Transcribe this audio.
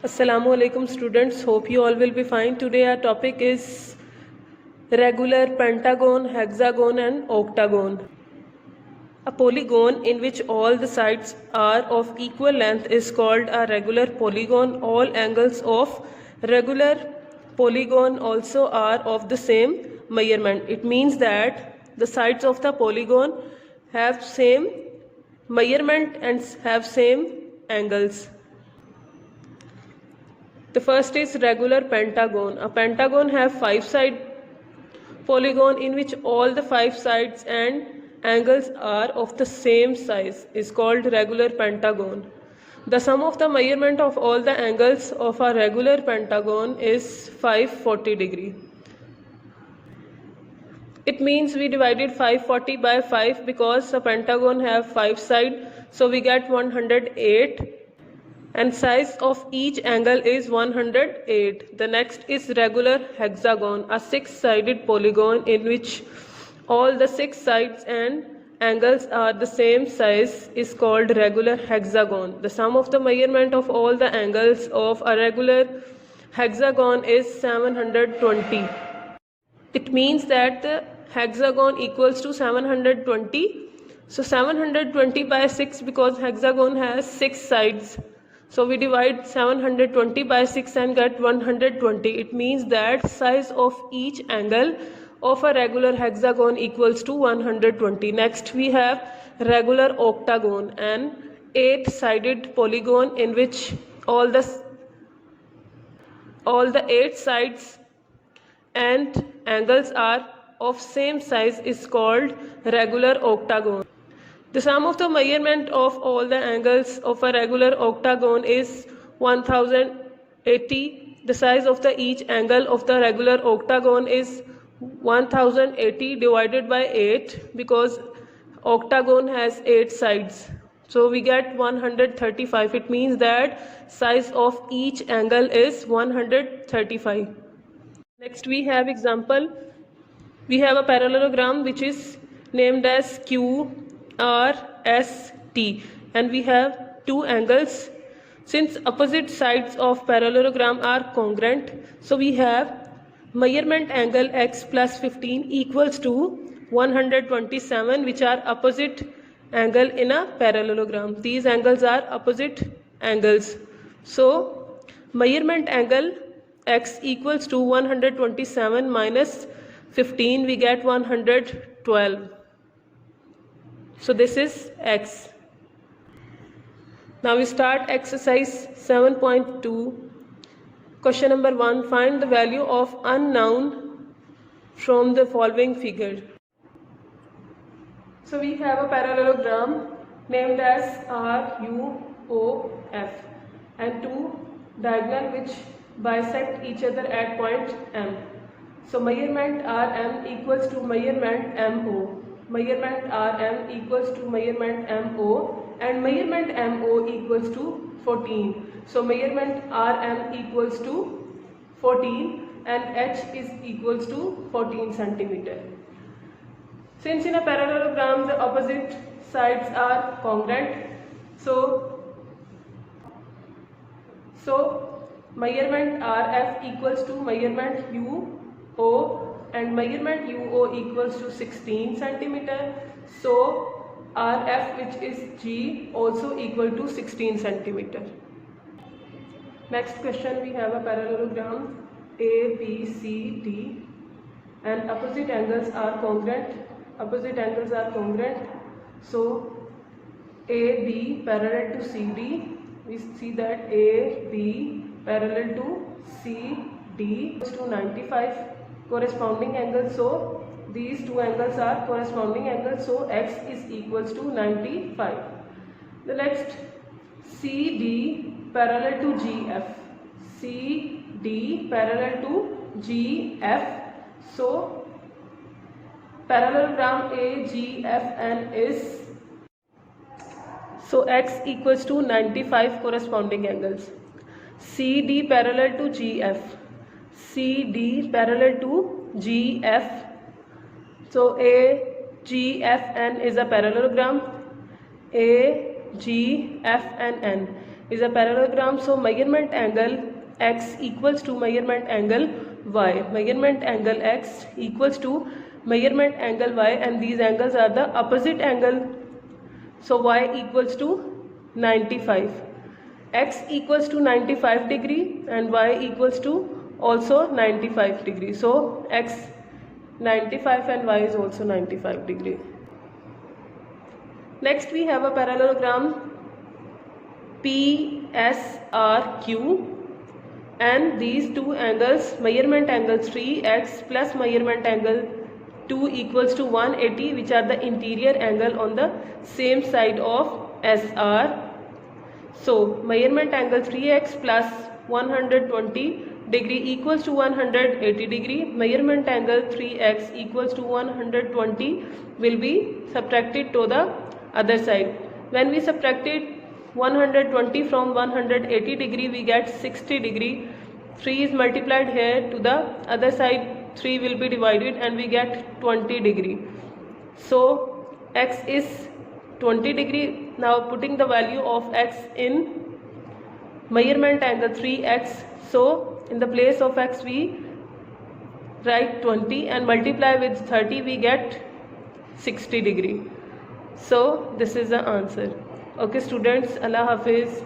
Assalamu alaikum students, hope you all will be fine. Today our topic is regular, pentagon, hexagon and octagon. A polygon in which all the sides are of equal length is called a regular polygon. All angles of regular polygon also are of the same measurement. It means that the sides of the polygon have same measurement and have same angles. The first is regular pentagon. A pentagon have 5-side polygon in which all the 5 sides and angles are of the same size is called regular pentagon. The sum of the measurement of all the angles of a regular pentagon is 540 degree. It means we divided 540 by 5 because a pentagon have 5 sides, so we get 108. And size of each angle is 108. The next is regular hexagon, a 6-sided polygon in which all the 6 sides and angles are the same size is called regular hexagon. The sum of the measurement of all the angles of a regular hexagon is 720. It means that the hexagon equals to 720. So 720 by 6 because hexagon has 6 sides. So we divide 720 by 6 and get 120. It means that size of each angle of a regular hexagon equals to 120. Next we have regular octagon, an 8-sided polygon in which all the 8 sides and angles are of same size is called regular octagon. The sum of the measurement of all the angles of a regular octagon is 1080. The size of each angle of the regular octagon is 1080 divided by 8 because octagon has 8 sides. So we get 135. It means that size of each angle is 135. Next we have example. We have a parallelogram which is named as QRST and we have 2 angles. Since opposite sides of parallelogram are congruent, so we have measurement angle x plus 15 equals to 127, which are opposite angle in a parallelogram. These angles are opposite angles. So measurement angle x equals to 127 minus 15, we get 112. So this is x. Now we start exercise 7.2. Question number 1. Find the value of unknown from the following figure. So we have a parallelogram named as RUOF and 2 diagonal which bisect each other at point M. So measurement RM equals to measurement MO. Measurement RM equals to measurement MO and measurement MO equals to 14. So measurement RM equals to 14 and H is equals to 14 centimeter. Since in a parallelogram the opposite sides are congruent, so measurement RF equals to measurement UO and measurement UO equals to 16 centimeter. So RF, which is G, also equal to 16 centimeter. Next question, we have a parallelogram ABCD and opposite angles are congruent. So AB parallel to CD. We see that AB parallel to CD is to 95 corresponding angles. So these 2 angles are corresponding angles. So x is equals to 95. The next CD parallel to GF. CD parallel to GF. So parallelogram AGFN is, so x equals to 95 corresponding angles. CD parallel to GF. CD parallel to GF. So AGFN is a parallelogram. AGFNN. is a parallelogram. So measurement angle x equals to measurement angle y. Measurement angle x equals to measurement angle y, and these angles are the opposite angle. So y equals to 95. X equals to 95 degree and y equals to also 95 degree. So x 95 and y is also 95 degree. Next we have a parallelogram PSRQ, and these two angles, measurement angle 3x plus measurement angle 2 equals to 180, which are the interior angle on the same side of SR. So measurement angle 3x plus 120 degree equals to 180 degree. Measurement angle 3x equals to 120 will be subtracted to the other side. When we subtracted 120 from 180 degree, we get 60 degree. 3 is multiplied here to the other side, 3 will be divided and we get 20 degree. So x is 20 degree. Now putting the value of x in measurement angle 3x, so in the place of x we write 20 and multiply with 30, we get 60 degree. So this is the answer. Okay students, Allah Hafiz.